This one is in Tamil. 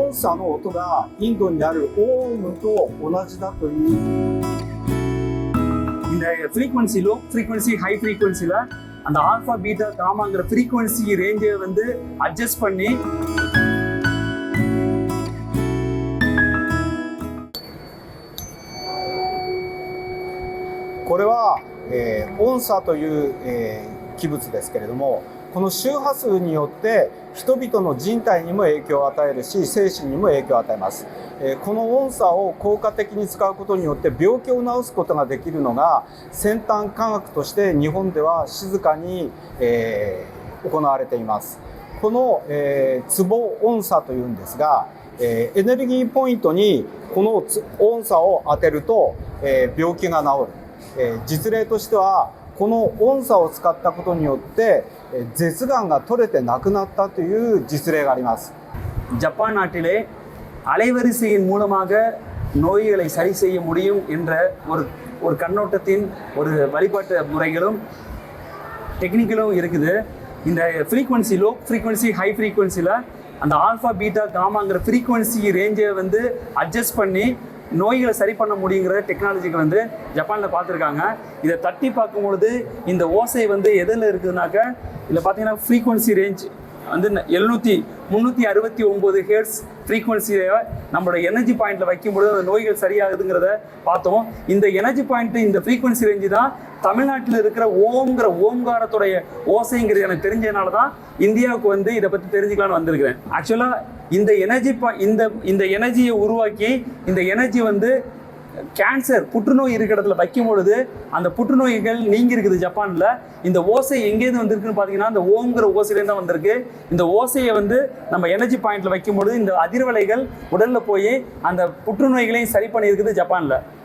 音差の音がインドにあるオウムと同じだという。இந்த ஃப்ரீக்வன்சி லோ ஃப்ரீக்வன்சி ஹை ஃப்ரீக்வன்சியில் அந்த ஆல்ஃபா பீட்டா காமாங்கிற ஃப்ரீக்வன்சி ரேஞ்சை வந்து அட்ஜஸ்ட் பண்ணிこれは、音差という、器物ですけれども、この周波数によって人々の人体にも影響を与えるし精神にも影響を与えます。この音差を効果的に使うことによって病気を治すことができるのが先端科学として日本では静かに、行われています。この、ツボ音差というんですが、エネルギーポイントにこの音差を当てると、病気が治る。実例としてはこの音差を使ったことによって舌がんが取れてなくなったという実例があります。ஜப்பான் நாட்டிலே அலைவரிசையின் மூலமாக நோய்களை சரி செய்ய முடியும் என்ற ஒரு கண்ணோட்டத்தின் ஒரு வழிபாட்டு முறைகளும் டெக்னிக்கலும் இருக்குது. இந்த ஃப்ரீக்வன்சி லோ ஃப்ரீக்வன்சி ஹை ஃப்ரீக்வன்சியில் அந்த ஆல்ஃபா பீட்டா காமாங்கிற ஃப்ரீக்வன்சி ரேஞ்சை வந்து அட்ஜஸ்ட் பண்ணி நோய்களை சரி பண்ண முடியுங்கிற டெக்னாலஜிக்கு வந்து ஜப்பானில் பார்த்துருக்காங்க. இதை தட்டி பார்க்கும்பொழுது இந்த ஓசை வந்து எதில் இருக்குதுனாக்க இதில் பார்த்தீங்கன்னா ஃப்ரீக்வன்சி ரேஞ்ச் வந்து 369 ஹெர்ட்ஸ் ஃப்ரீக்வன்சியை நம்மளோட எனர்ஜி பாயிண்டில் வைக்கும்பொழுது அந்த நோய்கள் சரியாகுதுங்கிறத பார்த்தோம். இந்த எனர்ஜி பாயிண்ட்டு இந்த ஃப்ரீக்வன்சி ரேஞ்சு தான் தமிழ்நாட்டில் இருக்கிற ஓம்ங்கிற ஓம்காரத்துடைய ஓசைங்கிறது எனக்கு தெரிஞ்சதுனால தான் இந்தியாவுக்கு வந்து இதை பற்றி தெரிஞ்சுக்கலான்னு வந்திருக்கிறேன். ஆக்சுவலாக இந்த எனர்ஜி இந்த எனர்ஜியை உருவாக்கி இந்த எனர்ஜி வந்து கேன்சர் புற்றுநோய் இருக்கிற இடத்துல வைக்கும் பொழுது அந்த புற்றுநோய்கள் நீங்கி இருக்குது ஜப்பானில். இந்த ஓசை எங்கேருந்து வந்திருக்குன்னு பார்த்தீங்கன்னா இந்த ஓம்ங்கிற ஓசையிலேருந்து தான் வந்திருக்கு. இந்த ஓசையை வந்து நம்ம எனர்ஜி பாயிண்ட்ல வைக்கும் பொழுது இந்த அதிர்வலைகள் உடலில் போய் அந்த புற்றுநோய்களையும் சரி பண்ணியிருக்குது ஜப்பானில்.